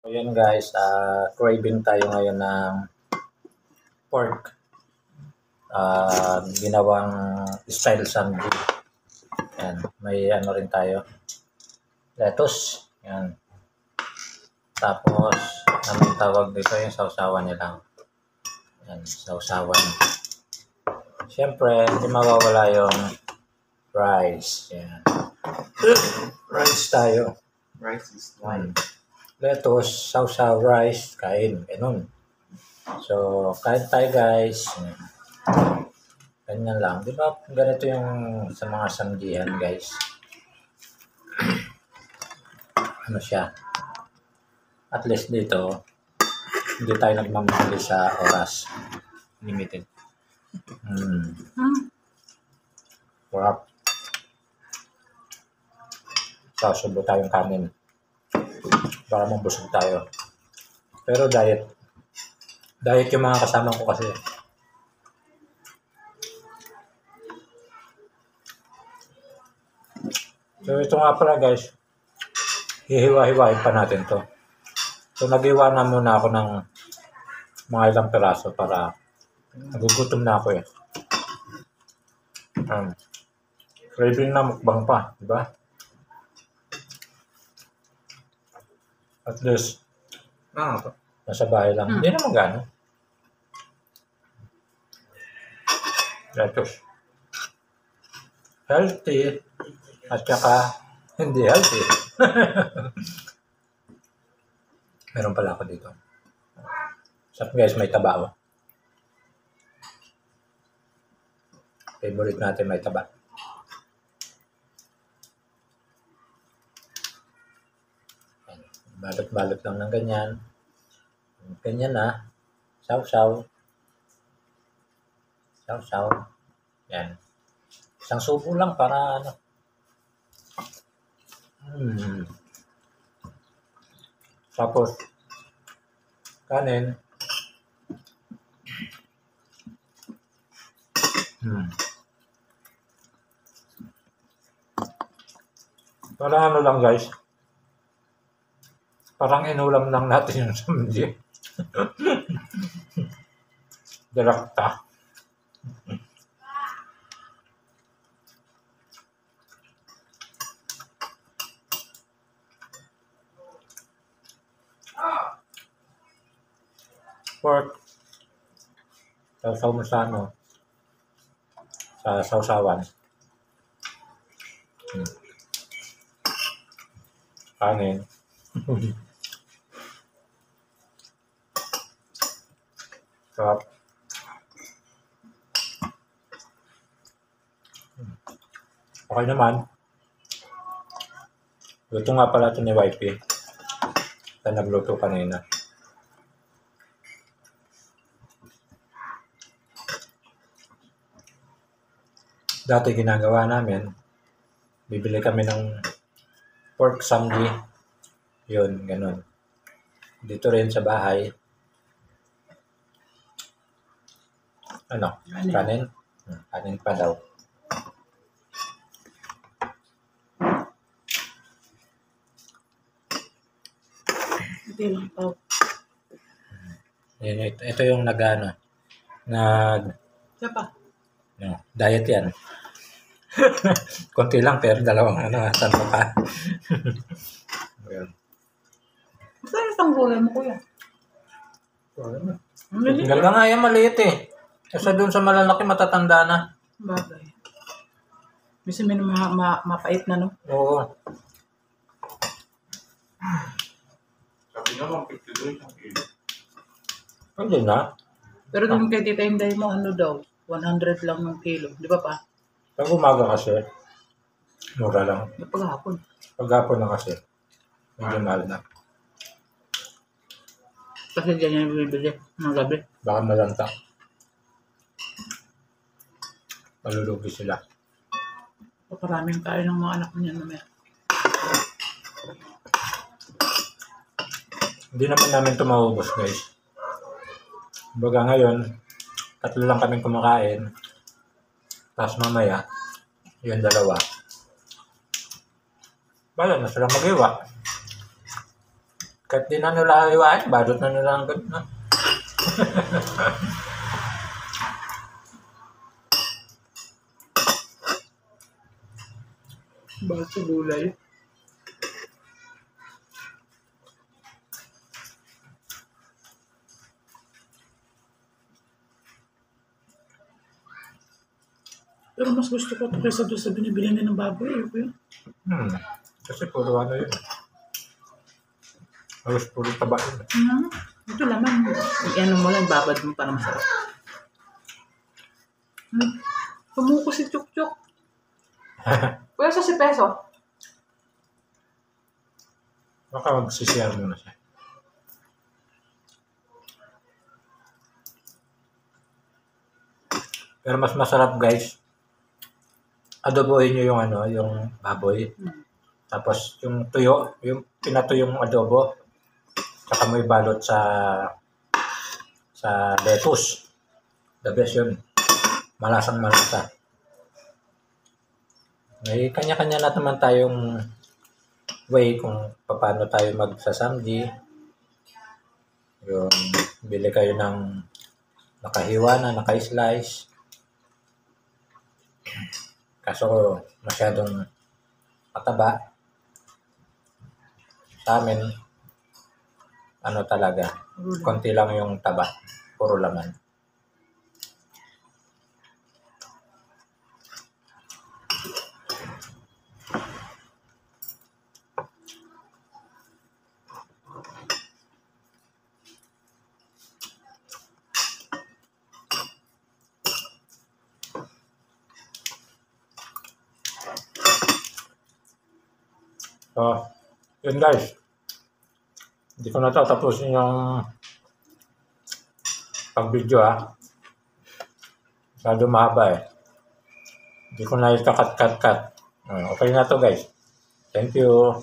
Ayan guys, craving tayo ngayon ng pork. Ginawang style sandwich. Ayan, may ano rin tayo. Lettuce. Ayan. Tapos, anong tawag dito yung sausawan nila. Ayan, sausawan. Siyempre, hindi mawawala yung rice. Ayan. Rice tayo. Rice is life. Lettuce, sausaw, rice, kain. Ganun. So, kain tayo guys. Ganyan lang. Di ba ganito yung sa mga samgihan guys? Ano siya? At least dito, hindi tayo nagmamahali sa oras. Limited. Sarap. Sasubo tayong kanin. Para mabusog tayo. Pero diet. Diet yung mga kasama ko kasi. So ito nga pala guys. Hihiwa-hiwain pa natin to. So nag-iwa na muna ako ng mga ilang peraso para nagugutom na ako eh. Craving na mukbang pa, di ba? At least, nasa bahay lang. Hindi naman gano'n. Lettuce. Healthy. At saka, hindi healthy. Meron pala ako dito. So guys, may taba oh. Favorite natin may taba. Balot-balot lang ng ganyan. Ganyan na. Saw-saw. Saw-saw. Yan. Isang subo lang para ano. Tapos, kanin. Parang ano lang guys. Parang inulam lang natin yung samji. Direkta. Pork. Sausaw mo sa ano. Sa sausawan. Kanin. Sarap. Okay naman. Luto nga pala ito ni Wifey. Ito nagluto kanina. Dati ginagawa namin, bibili kami ng pork samgi. Yun, ganun. Dito rin sa bahay. Ano? Kanin? Kanin pa daw. Ito yung nag-ano. Diet yan. Konti lang pero dalawang tanto ka. Basta isang gulay mo, kuya. Tinggal nga yan, maliit eh. Kasi doon sa malalaki matatanda na. Bagay. Bisa may mapait na, no? Oo. Sabi naman, 52 ang kilo. Pwede na. Pero doon kay Tita Inday mo, ano daw? 100 lang ng kilo. Di ba pa? Pag umaga kasi, mura lang. Paghapon. Paghapon na kasi, medyo mahal na. Kasi dyan yung bibili ng gabi. Baka malanta. Malulugi sila. Paparaming kain ng mga anak niya mamaya. Hindi naman namin ito maubos guys. Baga ngayon, 3 lang kaming kumakain. Tapos mamaya, yung 2. Bala na silang mag-iwa. Kahit di na nila iwain, badot na nila ang ganun. No? Bakit sa gulay? Pero mas gusto ko ito kaysa doon sa binibili na ng baboy. Okay? Kasi puro ano yun. Halos puro taba yun. Ito laman. Ano mo lang, babad mo para masarap. Pumuko si Chuk-Chuk. Kuya sa si Peso. Baka magsisiyar muna siya. Pero mas masarap guys. Adobohin nyo yung ano, yung baboy. Tapos yung tuyo, yung pinatuyong adobo. Saka mo ibalot sa lettuce. The best yun. Malasang malasa. May kanya-kanya na naman tayong way kung paano tayo magsasamdi. Yung bili kayo ng nakahiwa na, naka-slice. Kaso masyadong mataba. Sa amin, ano talaga, konti lang yung taba. Puro laman. So, yun guys. Hindi ko na tatapusin yung pag-video ha. Masyado mahaba eh. Hindi ko na ikakat-kat-kat. Okay na to guys. Thank you.